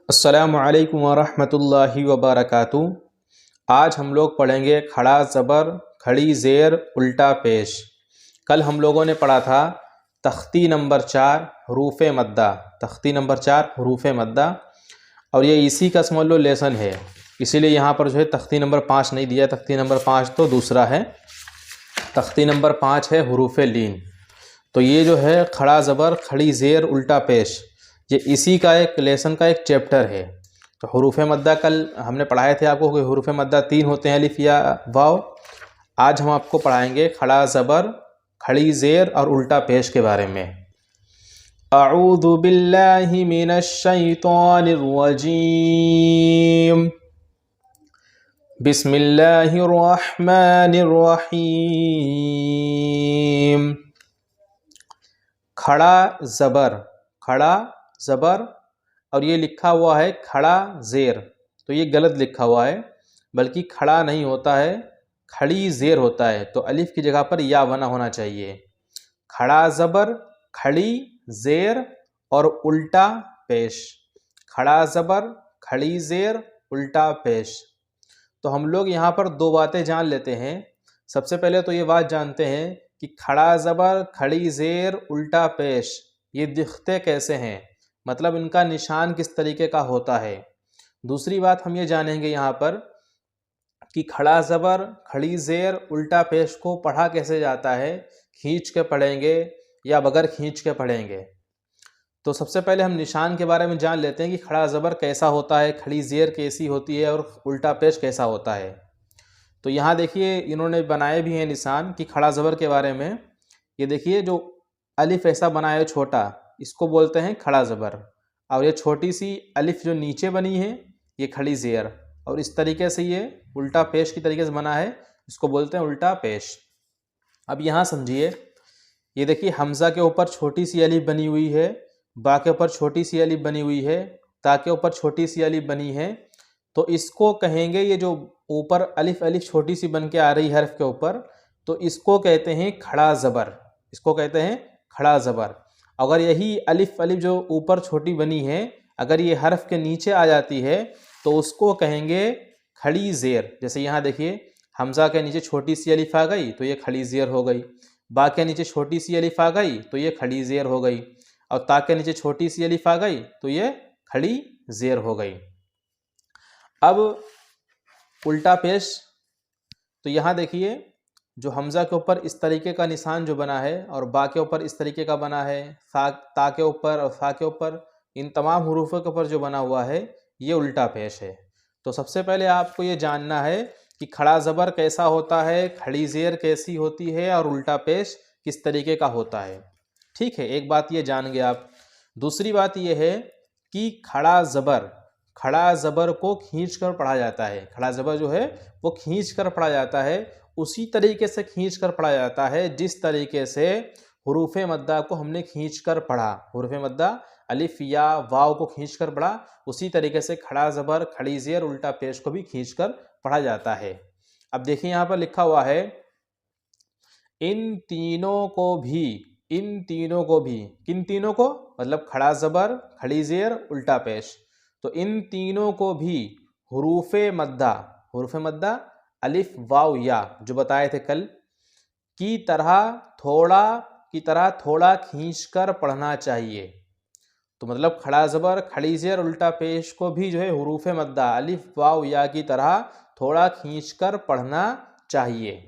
السلام علیکم ورحمۃ اللہ وبرکاتہ۔ آج ہم لوگ پڑھیں گے کھڑا زبر، کھڑی زیر، الٹا پیش۔ کل ہم لوگوں نے پڑھا تھا تختی نمبر 4 حروف مدہ، تختی نمبر 4 حروف مدہ، اور یہ اسی کا سمجھ لو لیسن ہے، اسی لیے یہاں پر جو ہے تختی نمبر 5 نہیں دیا۔ تختی نمبر 5 تو دوسرا ہے، تختی نمبر 5 ہے حروف لین۔ تو یہ جو ہے کھڑا زبر، کھڑی زیر، الٹا پیش، یہ اسی کا ایک لیسن کا ایک چیپٹر ہے۔ تو حروف مدہ کل ہم نے پڑھائے تھے آپ کو کہ حروف مدہ 3 ہوتے ہیں، الف یا واو۔ آج ہم آپ کو پڑھائیں گے کھڑا زبر، کھڑی زیر اور الٹا پیش کے بارے میں۔ اعوذ باللہ من الشیطان الرجیم، بسم اللہ الرحمن الرحیم۔ کھڑا زبر، کھڑا زبر، اور یہ لکھا ہوا ہے کھڑا زیر، تو یہ غلط لکھا ہوا ہے، بلکہ کھڑا نہیں ہوتا ہے، کھڑی زیر ہوتا ہے، تو الف کی جگہ پر یا بنا ہونا چاہیے۔ کھڑا زبر، کھڑی زیر اور الٹا پیش، کھڑا زبر، کھڑی زیر، الٹا پیش۔ تو ہم لوگ یہاں پر دو باتیں جان لیتے ہیں۔ سب سے پہلے تو یہ بات جانتے ہیں کہ کھڑا زبر، کھڑی زیر، الٹا پیش یہ دکھتے کیسے ہیں، مطلب ان کا نشان کس طریقے کا ہوتا ہے۔ دوسری بات ہم یہ جانیں گے یہاں پر کہ کھڑا زبر، کھڑی زیر، الٹا پیش کو پڑھا کیسے جاتا ہے، کھینچ کے پڑھیں گے یا بغیر کھینچ کے پڑھیں گے۔ تو سب سے پہلے ہم نشان کے بارے میں جان لیتے ہیں کہ کھڑا زبر کیسا ہوتا ہے، کھڑی زیر کیسی ہوتی ہے اور الٹا پیش کیسا ہوتا ہے۔ تو یہاں دیکھیے انہوں نے بنائے بھی ہیں نشان کہ کھڑا زبر کے بارے میں۔ یہ دیکھیے جو الف ایسا بنا ہے چھوٹا، اس کو بولتے ہیں کھڑا زبر، اور یہ چھوٹی سی الف جو نیچے بنی ہے یہ کھڑی زیر، اور اس طریقے سے یہ الٹا پیش کی طریقے سے بنا ہے، اس کو بولتے ہیں الٹا پیش۔ اب یہاں سمجھیے، یہ دیکھیے حمزہ کے اوپر چھوٹی سی الف بنی ہوئی ہے، با کے اوپر چھوٹی سی الف بنی ہوئی ہے، تا کے اوپر چھوٹی سی الف بنی ہے، تو اس کو کہیں گے، یہ جو اوپر الف چھوٹی سی بن کے آ رہی حرف کے اوپر، تو اس کو کہتے ہیں کھڑا زبر، اس کو کہتے ہیں کھڑا زبر۔ اگر یہی الف جو اوپر چھوٹی بنی ہے، اگر یہ حرف کے نیچے آ جاتی ہے تو اس کو کہیں گے کھڑی زیر۔ جیسے یہاں دیکھیے حمزہ کے نیچے چھوٹی سی الف آ گئی تو یہ کھڑی زیر ہو گئی، با کے نیچے چھوٹی سی الف آ گئی تو یہ کھڑی زیر ہو گئی، اور تا کے نیچے چھوٹی سی الف آ گئی تو یہ کھڑی زیر ہو گئی۔ اب الٹا پیش، تو یہاں دیکھیے جو حمزہ کے اوپر اس طریقے کا نشان جو بنا ہے، اور با کے اوپر اس طریقے کا بنا ہے، تا کے اوپر اور فا کے اوپر، ان تمام حروفوں کے اوپر جو بنا ہوا ہے یہ الٹا پیش ہے۔ تو سب سے پہلے آپ کو یہ جاننا ہے کہ کھڑا زبر کیسا ہوتا ہے، کھڑی زیر کیسی ہوتی ہے، اور الٹا پیش کس طریقے کا ہوتا ہے۔ ٹھیک ہے، ایک بات یہ جان گے آپ۔ دوسری بات یہ ہے کہ کھڑا زبر کو کھینچ کر پڑھا جاتا ہے۔ کھڑا زبر جو ہے وہ کھینچ کر پڑھا جاتا ہے، اسی طریقے سے کھینچ کر پڑھا جاتا ہے جس طریقے سے حروف مدہ کو ہم نے کھینچ کر پڑھا۔ حروف مدہ الف یا واو کو کھینچ کر پڑھا، اسی طریقے سے کھڑا زبر، کھڑی زیر، الٹا پیش کو بھی کھینچ کر پڑھا جاتا ہے۔ اب دیکھیں یہاں پر لکھا ہوا ہے ان تینوں کو بھی، ان تینوں کو بھی، کن تینوں کو؟ مطلب کھڑا زبر، کھڑی زیر، الٹا پیش، تو ان تینوں کو بھی حروف مدہ الف واو یا جو بتائے تھے کل کی طرح تھوڑا کھینچ کر پڑھنا چاہیے۔ تو مطلب کھڑا زبر، کھڑی زیر، الٹا پیش کو بھی جو ہے حروف مدہ الف واو یا کی طرح تھوڑا کھینچ کر پڑھنا چاہیے۔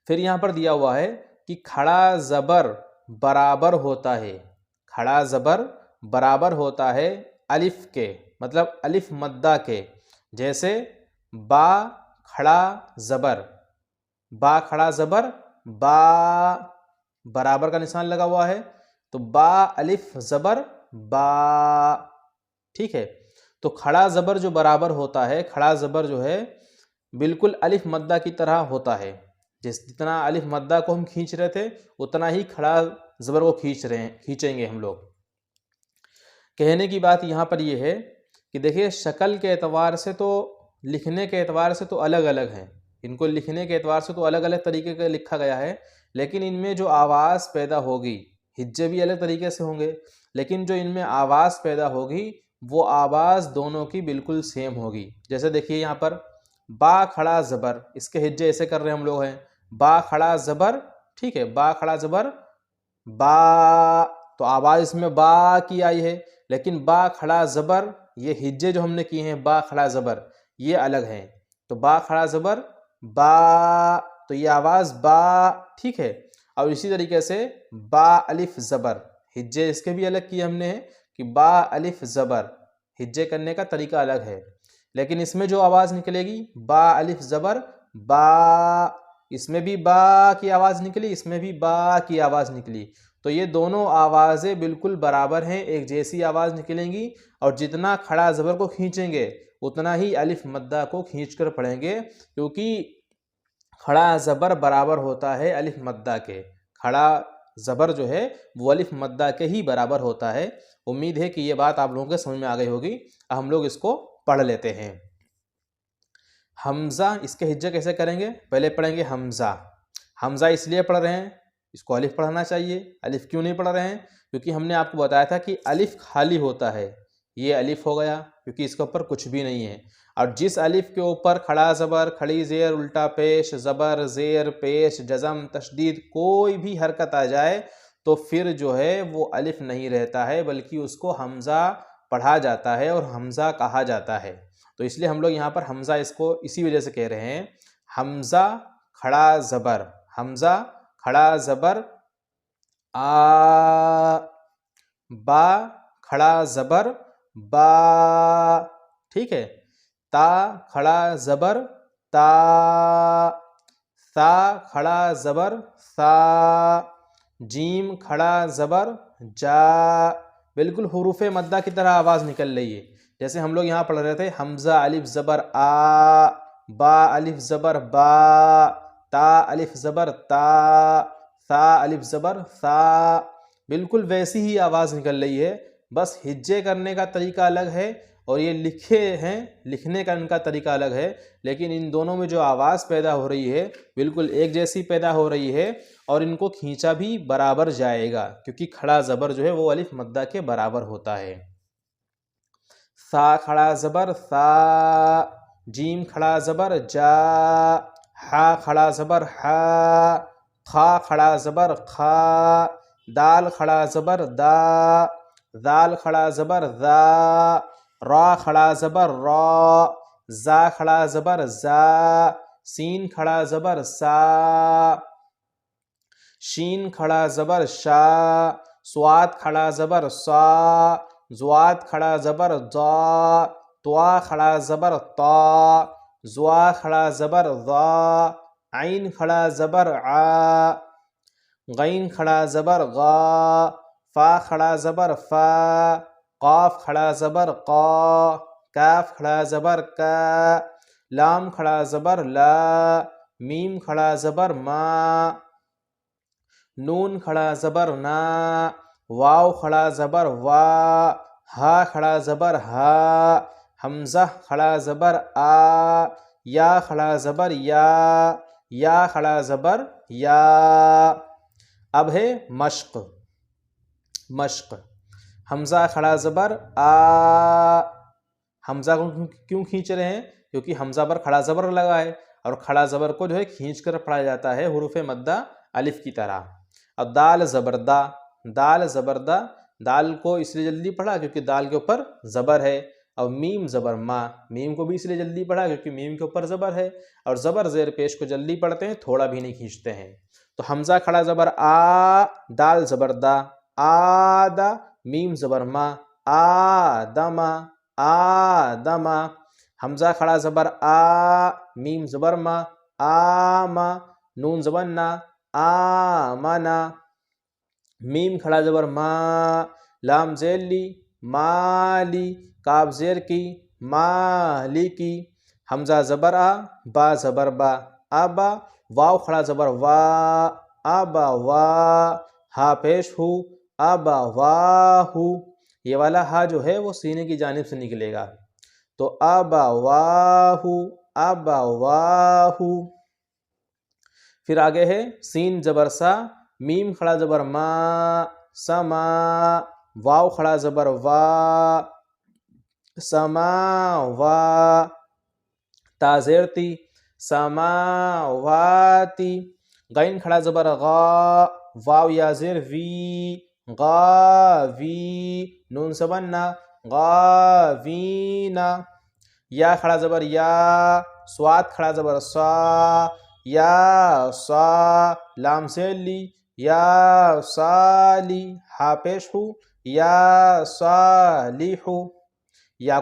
پھر یہاں پر دیا ہوا ہے کہ کھڑا زبر برابر ہوتا ہے، کھڑا زبر برابر ہوتا ہے الف کے، مطلب الف مدہ کے، جیسے با کھڑا زبر، با کھڑا زبر، با برابر کا نشان لگا ہوا ہے، تو با الف زبر با۔ ٹھیک ہے، تو کھڑا زبر جو برابر ہوتا ہے، کھڑا زبر جو ہے بالکل الف مدہ کی طرح ہوتا ہے، جتنا الف مدہ کو ہم کھینچ رہے تھے اتنا ہی کھڑا زبر کو کھینچیں گے ہم لوگ۔ کہنے کی بات یہاں پر یہ ہے کہ دیکھیے شکل کے اعتبار سے تو، لکھنے کے اعتبار سے تو الگ الگ ہیں، ان کو لکھنے کے اعتبار سے تو الگ الگ طریقے کا لکھا گیا ہے، لیکن ان میں جو آواز پیدا ہوگی، ہجے بھی الگ طریقے سے ہوں گے، لیکن جو ان میں آواز پیدا ہوگی وہ آواز دونوں کی بالکل سیم ہوگی. جیسے دیکھیے یہاں پر با کھڑا زبر، اس کے ہجے ایسے کر رہے ہیں ہم لوگ ہیں. با کھڑا زبر، ٹھیک ہے، با کھڑا زبر با، تو آواز اس میں با کی آئی ہے. لیکن با کھڑا زبر، یہ ہجے جو ہم نے کیے ہیں با کھڑا زبر یہ الگ ہیں. تو با کھڑا زبر با، تو یہ آواز با، ٹھیک ہے. اور اسی طریقے سے با الف زبر، ہجے اس کے بھی الگ کیے ہم نے کہ با الف زبر، ہجے کرنے کا طریقہ الگ ہے. لیکن اس میں جو آواز نکلے گی با الف زبر با، اس میں بھی با کی آواز نکلی، اس میں بھی با کی آواز نکلی. تو یہ دونوں آوازیں بالکل برابر ہیں، ایک جیسی آواز نکلیں گی. اور جتنا کھڑا زبر کو کھینچیں گے اتنا ہی الف مدہ کو کھینچ کر پڑھیں گے، کیونکہ کھڑا زبر برابر ہوتا ہے الف مدہ کے. کھڑا زبر جو ہے وہ الف مدہ کے ہی برابر ہوتا ہے. امید ہے کہ یہ بات آپ لوگوں کے سمجھ میں آ گئی ہوگی. ہم لوگ اس کو پڑھ لیتے ہیں. حمزہ، اس کے ہجے کیسے کریں گے؟ پہلے پڑھیں گے حمزہ. حمزہ اس لیے پڑھ رہے ہیں، اس کو الف پڑھنا چاہیے. الف کیوں نہیں پڑھ رہے ہیں؟ کیونکہ ہم نے آپ کو بتایا تھا کہ الف خالی ہوتا ہے. یہ الف ہو گیا کیونکہ اس کے اوپر کچھ بھی نہیں ہے. اور جس الف کے اوپر کھڑا زبر، کھڑی زیر، الٹا پیش، زبر، زیر، پیش، جزم، تشدید کوئی بھی حرکت آ جائے تو پھر جو ہے وہ الف نہیں رہتا ہے، بلکہ اس کو حمزہ پڑھا جاتا ہے اور حمزہ کہا جاتا ہے. تو اس لیے ہم لوگ یہاں پر حمزہ اس کو اسی وجہ سے کہہ رہے ہیں. حمزہ کھڑا زبر، حمزہ کھڑا زبر آ، با کھڑا زبر با، ٹھیک ہے. تا کھڑا زبر تا، ثا کھڑا زبر ثا، جیم کھڑا زبر جا. بالکل حروف مدہ کی طرح آواز نکل رہی ہے. جیسے ہم لوگ یہاں پڑھ رہے تھے حمزہ الف زبر آ، با الف زبر با، تا الف زبر تا، ثا الف زبر ثا. بالکل ویسی ہی آواز نکل رہی ہے، بس ہجے کرنے کا طریقہ الگ ہے اور یہ لکھے ہیں، لکھنے کا ان کا طریقہ الگ ہے. لیکن ان دونوں میں جو آواز پیدا ہو رہی ہے بالکل ایک جیسی پیدا ہو رہی ہے، اور ان کو کھینچا بھی برابر جائے گا کیونکہ کھڑا زبر جو ہے وہ الف مدہ کے برابر ہوتا ہے. ثا کھڑا زبر ثا، جیم کھڑا زبر جا، حا کھڑا زبر حا، خا کھڑا زبر خا، دال کھڑا زبر دا، ذال کھڑا زبر ذا، را کھڑا زبر را، زا کھڑا زبر زا، سین کھڑا زبر سا، شین کھڑا زبر شا، سواد کھڑا زبر سا، زواد کھڑا زبر ضا، طوا کھڑا زبر طا، زوا کھڑا زبر ضا، عین کھڑا زبر عا، غین کھڑا زبر غا، فا کھڑا زبر فا، قاف کھڑا زبر قا، کاف کھڑا زبر کا، لام کھڑا زبر لا، میم کھڑا زبر ما، نون کھڑا زبر نا، واو کھڑا زبر وا، ہا کھڑا زبر ہا، حمزہ کھڑا زبر آ، یا کھڑا زبر یا کھڑا زبر یا. اب ہے مشق. مشق، حمزہ کھڑا زبر آ. حمزہ کو کیوں کھینچ رہے ہیں؟ کیونکہ حمزہ پر کھڑا زبر لگا ہے، اور کھڑا زبر کو جو ہے کھینچ کر پڑھا جاتا ہے حروف مدہ الف کی طرح. اب دال زبردہ، دال زبردہ، دال کو اس لیے جلدی پڑھا کیونکہ دال کے اوپر زبر ہے. اور میم زبر ما، میم کو بھی اس لیے جلدی پڑھا کیونکہ میم کے اوپر زبر ہے. اور زبر زیر پیش کو جلدی پڑھتے ہیں، تھوڑا بھی نہیں کھینچتے ہیں. تو حمزہ کھڑا زبر آ، دال زبردہ آدہ، میم زبر ما آدما آدما، حمزہ کھڑا زبر آ، میم زبر ما آما، نون زبر نا آمنا، میم کھڑا زبر ما، لام زیر لی مالی، کاف زیر کی مالی کی، حمزہ زبر آ، با زبر با ابا، واو کھڑا زبر وا، ابا وا، ہا پیش ہو، ابا واہو. یہ والا ہا جو ہے وہ سینے کی جانب سے نکلے گا، تو ابا واہو ابا واہو. پھر آگے ہے سین زبر سا، میم کھڑا زبر ما، سما، واو کھڑا زبر وا، سماوا، تا زیر تی، سماواتی، غین کھڑا زبر غا، واو یا زیر وی، غاوی، نون سبنا، غاوینا، یا کھڑا زبر یا، سواد کھڑا زبر سا، یا سا، لام سے لی، یا سالی، ہا پیش ہو، یا صالحو، یا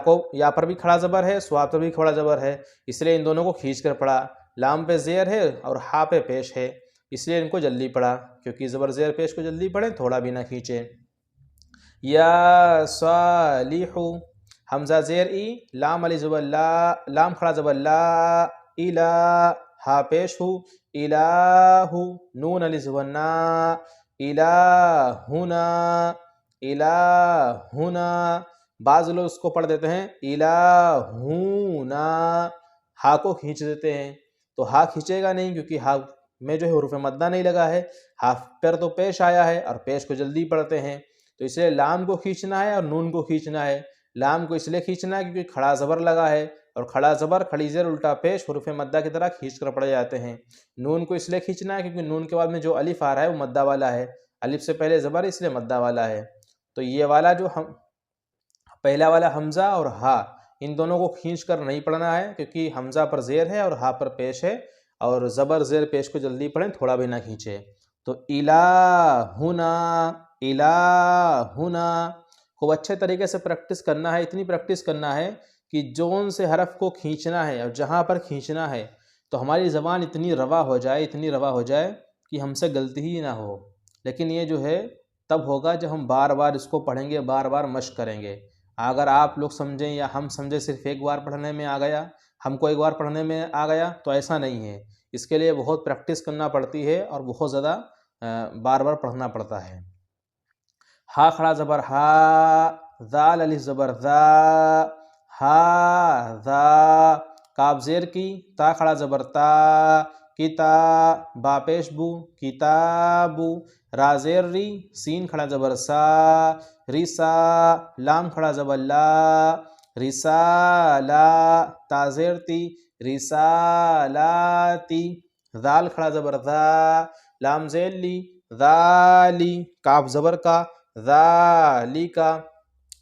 پر بھی کھڑا زبر ہے، سواد پر بھی کھڑا زبر ہے، اس لیے ان دونوں کو کھینچ کر پڑھا. لام پہ زیر ہے اور ہا پہ پیش ہے، اس لیے ان کو جلدی پڑھا، کیونکہ زبر زیر پیش کو جلدی پڑھیں، تھوڑا بھی نہ کھینچیں. یا صالحو، حمزہ زیر ای، لام علی زبر لا، لام کھڑا زبر لا، الا، ہا پیش ہو، الہو، نون علی زبر نا، الہنا، الہنا، بعض لوگ اس کو پڑھ دیتے ہیں الہونا، ہا کو کھینچ دیتے ہیں، تو ہا کھینچے گا نہیں، کیونکہ ہا میں جو ہے حروف مدہ نہیں لگا ہے، ہا پر تو پیش آیا ہے اور پیش کو جلدی پڑھتے ہیں، تو اس لیے لام کو کھینچنا ہے اور نون کو کھینچنا ہے. لام کو اس لیے کھینچنا ہے کیونکہ کھڑا زبر لگا ہے، اور کھڑا زبر کھڑی زیر الٹا پیش حروف مدہ کی طرح کھینچ کر پڑھے جاتے ہیں. نون کو اس لیے کھینچنا ہے کیونکہ نون کے بعد میں جو الف آ رہا ہے وہ مدہ والا ہے، الف سے پہلے زبر اس لیے مدہ والا ہے. تو یہ والا جو پہلا والا حمزہ اور ہا، ان دونوں کو کھینچ کر نہیں پڑھنا ہے، کیونکہ حمزہ پر زیر ہے اور ہا پر پیش ہے، اور زبر زیر پیش کو جلدی پڑھیں، تھوڑا بھی نہ کھینچے. تو الہنا، الہنا، خوب اچھے طریقے سے پریکٹس کرنا ہے، اتنی پریکٹس کرنا ہے کہ جون سے حرف کو کھینچنا ہے اور جہاں پر کھینچنا ہے تو ہماری زبان اتنی روا ہو جائے، اتنی روا ہو جائے کہ ہم سے غلطی ہی نہ ہو. لیکن یہ جو ہے تب ہوگا جب ہم بار بار اس کو پڑھیں گے، بار بار مشق کریں گے. اگر آپ لوگ سمجھیں یا ہم سمجھیں صرف ایک بار پڑھنے میں آ گیا، ہم کو ایک بار پڑھنے میں آ گیا، تو ایسا نہیں ہے. اس کے لیے بہت پریکٹس کرنا پڑتی ہے اور بہت زیادہ بار بار پڑھنا پڑتا ہے. ہا کھڑا زبر ہا، ذال الف زبر ذا، ہا ذا، کاف زیر کی، تا کھڑا زبر تا، کتا، با پیش بو، کتابو، را زیر ری، سین کھڑا زبر سا، رسا، لام کھڑا زبر لا، رسالا، تا زیر تی، رسالاتی، ذال کھڑا زبر ذا، لام زیر لی، ذالی، کاف زبر کا، ذالکا.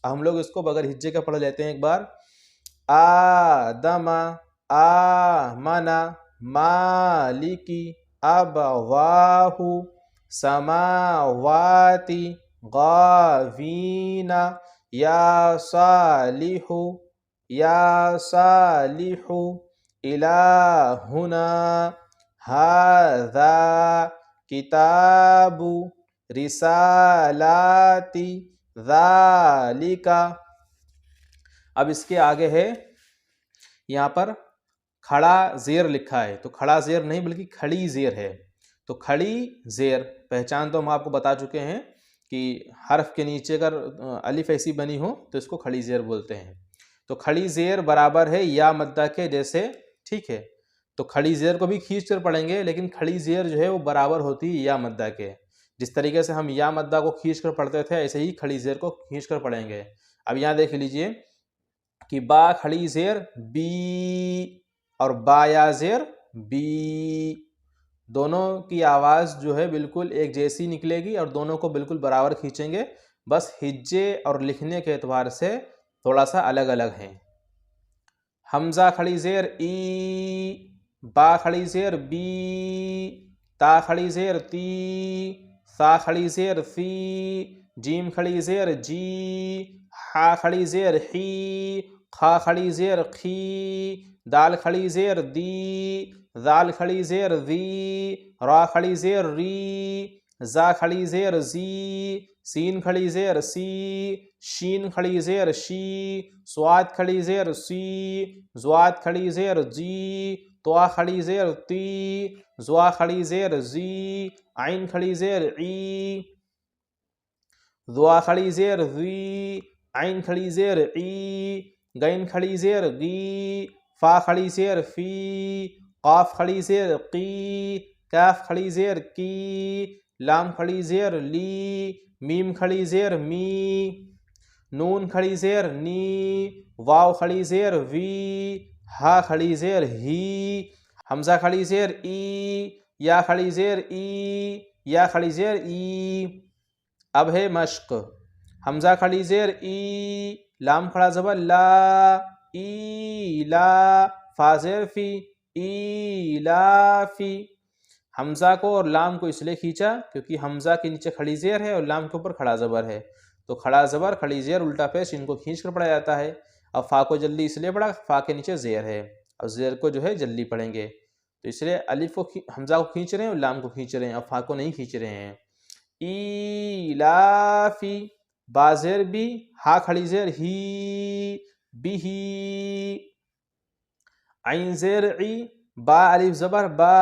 ہم لوگ اس کو بغیر ہجے کا پڑھ لیتے ہیں ایک بار. آدم، آمنا، مالکی، ابواہ، سماواتی، غاوینا، یا صالح، یا صالح، الہنا، ھذا کتاب، رسالاتی، ذالک. اب اس کے آگے ہے، یہاں پر کھڑا زیر لکھا ہے، تو کھڑا زیر نہیں بلکہ کھڑی زیر ہے. تو کھڑی زیر پہچان تو ہم آپ کو بتا چکے ہیں کہ حرف کے نیچے اگر الف ایسی بنی ہو تو اس کو کھڑی زیر بولتے ہیں. تو کھڑی زیر برابر ہے یا مدہ کے جیسے، ٹھیک ہے. تو کھڑی زیر کو بھی کھینچ کر پڑھیں گے، لیکن کھڑی زیر جو ہے وہ برابر ہوتی ہے یا مدہ کے. جس طریقے سے ہم یا مدہ کو کھینچ کر پڑھتے تھے ایسے ہی کھڑی زیر کو کھینچ کر پڑھیں گے. اب یہاں دیکھ لیجئے کہ با کھڑی زیر بی اور با یا زیر بی، دونوں کی آواز جو ہے بالکل ایک جیسی نکلے گی اور دونوں کو بالکل برابر کھینچیں گے، بس ہجے اور لکھنے کے اعتبار سے تھوڑا سا الگ الگ ہیں. حمزہ کھڑی زیر ای، با کھڑی زیر بی، تا کھڑی زیر تی، سا کھڑی زیر سی، جیم کھڑی زیر جی، ہا کھڑی زیر ہی، خا کھڑی زیر خی، دال کھڑی زیر دی، ذال کھڑی زیر ذی، را کھڑی زیر ری، زا کھڑی زیر زی، سین کھڑی زیر سی، شین کھڑی زیر شی، سواد کھڑی زیر سی، زواد کھڑی زیر جی، توا کھڑی زیر تی، زوا کھڑی زیر زی، عین کھڑی زیر عی، زوا کھڑی زیر زی، عین کھڑی زیر عی، غین کھڑی زیر غی، فا کھڑی زیر فی، قاف کھڑی زیر قی، کاف کھڑی زیر کی، لام کھڑی زیر لی، میم کھڑی زیر می. نون کھڑی زیر نی، واو کھڑی زیر وی، ہا کھڑی زیر ہی، حمزہ کھڑی زیر ای، یا کھڑی زیر ای، یا کھڑی زیر ای۔ اب ہے مشق، حمزہ کھڑی زیر ای، لام کھڑا زبر لا، ای لا، فا زیر فی، ای لا فی۔ حمزہ کو اور لام کو اس لیے کھینچا کیونکہ حمزہ کے نیچے کھڑی زیر ہے اور لام کے اوپر کھڑا زبر ہے، تو کھڑا زبر کھڑی زیر الٹا پیش ان کو کھینچ کر پڑھا جاتا ہے۔ اب فا کو جلدی اس لیے پڑھا، فا کے نیچے زیر ہے، اور زیر کو جو ہے جلدی پڑھیں گے، تو اس لیے الف کو حمزہ کو کھینچ رہے ہیں اور لام کو کھینچ رہے ہیں، اب فا کو نہیں کھینچ رہے ہیں۔ ایلافی، با زیر بی، ہا کھڑی زیر ہی، بیہی، عین زیر عی، با الف زبر با،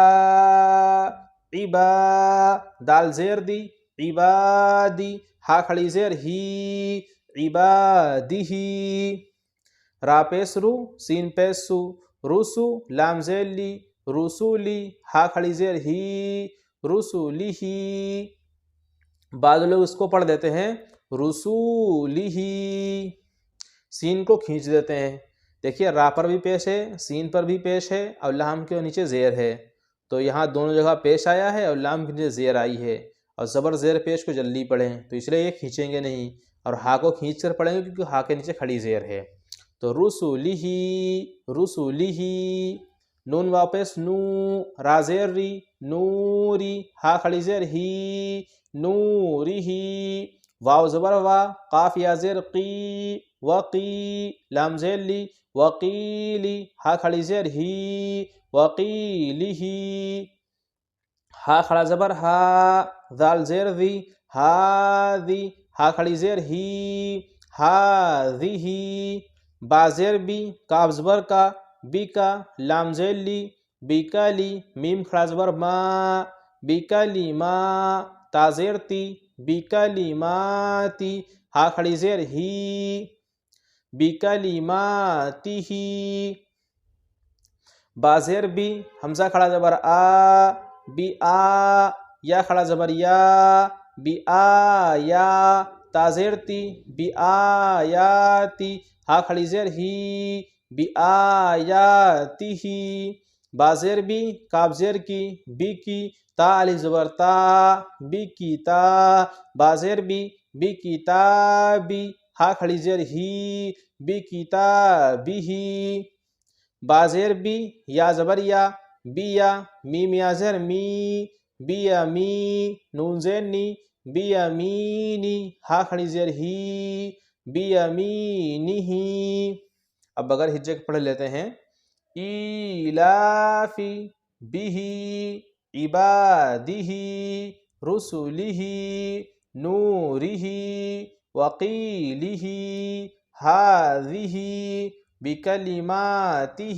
عبا، دال زیر دی، عبادی، ہا کھڑی زیر ہی، عبادی، را پیس رو، سین پیس سو، روسو، لام زیر لی، رسولی، ہا کھڑی زیر ہی، رسولی ہی۔ بعض لوگ اس کو پڑھ دیتے ہیں رسولی ہی، سین کو کھینچ دیتے ہیں۔ دیکھیے را پر بھی پیش ہے، سین پر بھی پیش ہے، اور لام کے نیچے زیر ہے، تو یہاں دونوں جگہ پیش آیا ہے اور لام کے نیچے زیر آئی ہے، اور زبر زیر پیش کو جلدی پڑھیں، تو اس لیے یہ کھینچیں گے نہیں، اور ہا کو کھینچ کر پڑھیں گے کیونکہ ہا کے نیچے کھڑی زیر ہے۔ تو رسولی ہی، رسولی ہی، نون واپس نو، را زیر ری، نوری، ہا کھڑی زیر ہی، نوری ہی، واو زبر وا، قاف یا زیر قی، وقی، لام زیر لی، وقیلی، ہا کھڑی زیر ہی، وقیلی ہی، ہا کھڑا زبر ہا، ذال زیر دی، ہاذی، ہا کھڑی زیر ہی، ہاذی، با زیر بی، کاف زبر کا، بی کا، لام زیر لی، بیکالی، میم کھڑا زبر ما، بیکالی ما، تا زیر تی، بیکالی ماتی، ہا کھڑی زیر ہی، بیکالی ماتی ہی، با زیر بی، حمزہ کھڑا زبر آ، بی آ، یا کھڑا زبر یا، بی آ یا، تا زیر تی، بی آ یا تی، ہا کھڑی زیر ہی، بی آ یا تی ہی، با زیر بی، کاف زیر کی، بی کی، تا الف زبر تا، بی کی تا، با زیر بی کی تا بی، ہا کھڑی زیر ہی، بی کی تا بی ہی، با زیر بی، یا زبر یا، بی یا، میم یا زیر می، بی یا می، نون زیر نی، بی یا مینی، ہا کھڑی زیر ہی، بی یا مینی ہی۔ اب اگر ہجے کو پڑھ لیتے ہیں، ایلافی، بیہی، عبادی، رسولی، نوری، وقیلی، ہاذی، بکلماتی،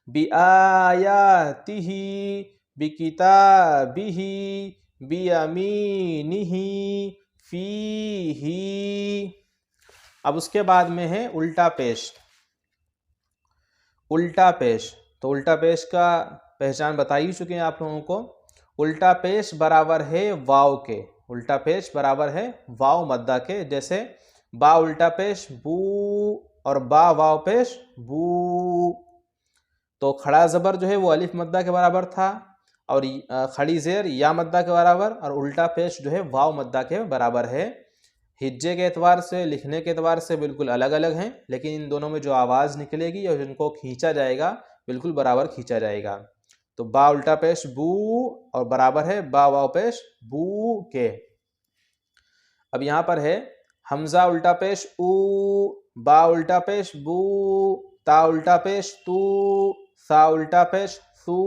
بآیاتی، بکتابی، بیمینی، فیہ۔ اب اس کے بعد میں ہے الٹا پیش۔ الٹا پیش، تو الٹا پیش کا پہچان بتا ہی چکے ہیں آپ لوگوں کو۔ الٹا پیش برابر ہے واو کے، الٹا پیش برابر ہے واو مدہ کے، جیسے با الٹا پیش بو، اور با واو پیش بو، تو کھڑا زبر جو ہے وہ الف مدہ کے برابر تھا، اور کھڑی زیر یا مدہ کے برابر، اور الٹا پیش جو ہے واو مدہ کے برابر ہے۔ ہجے کے اعتبار سے، لکھنے کے اعتبار سے بالکل الگ الگ ہیں، لیکن ان دونوں میں جو آواز نکلے گی اور جن کو کھینچا جائے گا بالکل برابر کھینچا جائے گا۔ تو با الٹا پیش بو اور برابر ہے با واو پیش بو کے۔ اب یہاں پر ہے حمزہ الٹا پیش او، با الٹا پیش بو، تا الٹا پیش تو، سا الٹا پیش سو،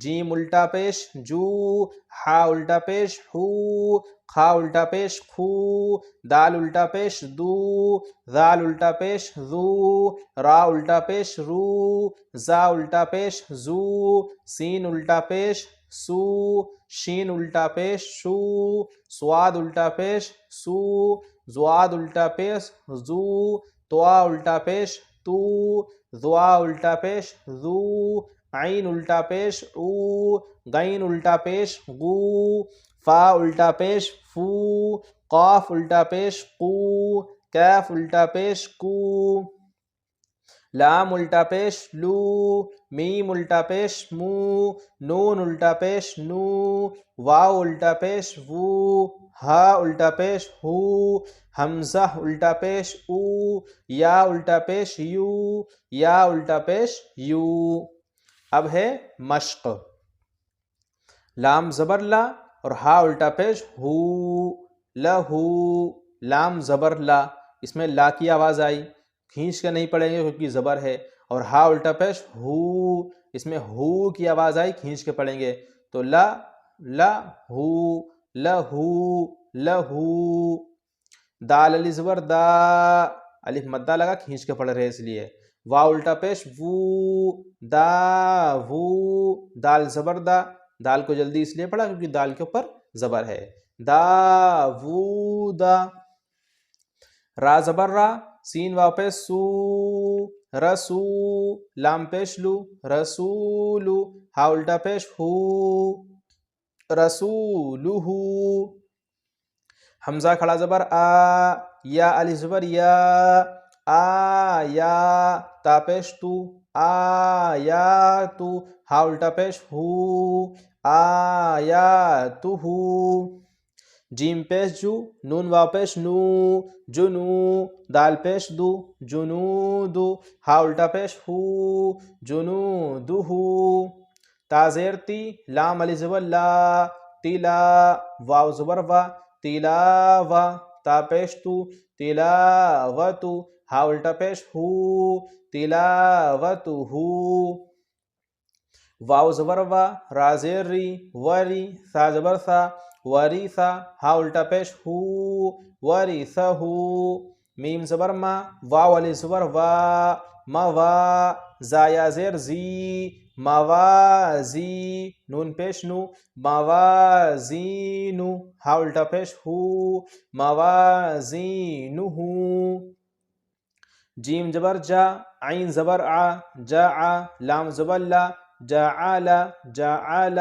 جیم الٹا پیش جو، ہا الٹا پیش ہو، خا الٹا پیش خو، دال الٹا پیش دو، ذال الٹا پیش ذو، را الٹا پیش رو، زا الٹا پیش زو، سین الٹا پیش سو، شین الٹا پیش شو، سواد الٹا پیش سو، زواد الٹا پیش زو، توا الٹا پیش تو، زوا الٹا پیش زو، عین الٹا پیش او، غین الٹا پیش غو، فا الٹا پیش فو، قاف الٹا پیش قو، کیف الٹا پیش کو، لام الٹا پیش لو، میم الٹا پیش مو، نون الٹا پیش نو، واو الٹا پیش وو، ہا الٹا پیش ہو، حمزہ الٹا پیش او، یا الٹا پیش یو، یا الٹا پیش یو۔ اب ہے مشق، لام زبر لا اور ہا الٹا پیش ہو، لہو، لام زبر لا، اس میں لا کی آواز آئی، کھینچ کے نہیں پڑھیں گے کیونکہ زبر ہے، اور ہا الٹا پیش ہو، اس میں ہو کی آواز آئی، کھینچ کے پڑھیں گے تو لا، لا ہو، لہو، لہو۔ دال علی زبر دا، الف مدہ لگا، کھینچ کے پڑھ رہے اس لیے، واو الٹا پیش وو، دا وو، دال زبر دا، دال کو جلدی اس لیے پڑھا کیونکہ دال کے اوپر زبر ہے، دا وو دا۔ را زبر را، سین واو پیش سو، رسو، لام پیش لو، رسولو، ہا الٹا پیش ہو، رسولو۔ حمزہ کھڑا زبر آ، یا الف زبر یا، آ یا، تا پیش تو، آ یا تو، ہا الٹا پیش ہو، آ یا تو ہو۔ جیم پیش جو، نون واو پیش نو، جنو، دال پیش دو، جنودو، ہا الٹا پیش ہو، جنودو ہو۔ تا زیر تی، لام علی زبر لا، تلا، واو زبر وا، تلاوا، تا پیش تو، تلاوتو، ہا الٹا پیش ہو، تلاوتو ہو۔ واو زبر وا، را زیر ری، وری، سا زبر سا، وری سا، ہا الٹا پیش ہو، وری سا ہو۔ میم زبر ما، واو علی زبر وا، موا، زایا زیر زی، موازی، نون پیش نو، موازینو، ہا الٹا پیش ہو، موازینو ہو۔ جیم زبر جا، عین زبر آ، جا آ، لام زبر لا، جعل، جعل،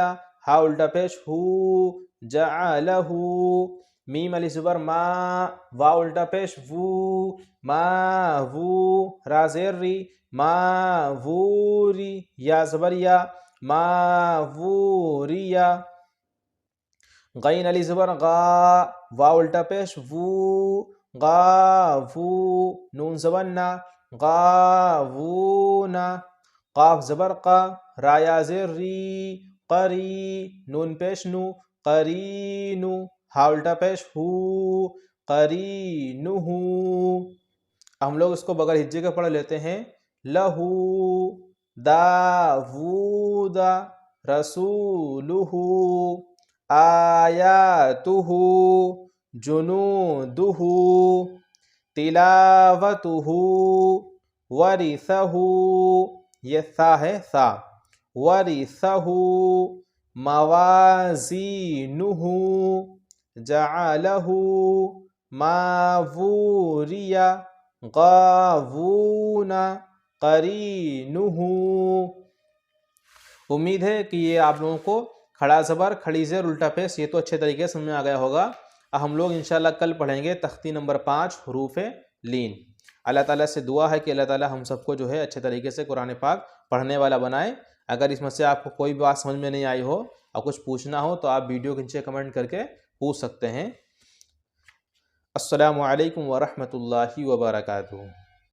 ہا الٹا پیش ہو، جعلہ۔ میم علی زبر ما، واو الٹا پیش وو، ما وو، را زیر ری، ما ووری، یا زبر یا، ما ووریا۔ غین علی زبر غا، واو الٹا پیش وو، غاوو، نون زبر نا، غاوونا، قاف زبر قا، را یا زیر ری، قری، نون پیش نو، قرینو، ہا الٹا پیش ہو، قرینو ہو۔ ہم لوگ اس کو بغیر ہجے کے پڑھ لیتے ہیں، لہو، داوودا، رسولہ، آیاتہ، جنودہ، تلاوتہ، ورثہ، یہ سا ہے سا، ورثہ، موازینہ، جعلہ، ماووریہ، غاوون، قرینہ۔ امید ہے کہ یہ آپ لوگوں کو کھڑا زبر، کھڑی زیر، الٹا پیش یہ تو اچھے طریقے سے سمجھ میں آ گیا ہوگا۔ اب ہم لوگ انشاءاللہ کل پڑھیں گے تختی نمبر 5 حروف لین۔ اللہ تعالیٰ سے دعا ہے کہ اللہ تعالیٰ ہم سب کو جو ہے اچھے طریقے سے قرآن پاک پڑھنے والا بنائے۔ اگر اس میں سے آپ کو کوئی بات سمجھ میں نہیں آئی ہو اور کچھ پوچھنا ہو تو آپ ویڈیو کے نیچے کمنٹ کر کے پوچھ سکتے ہیں۔ السلام علیکم ورحمۃ اللہ وبرکاتہ۔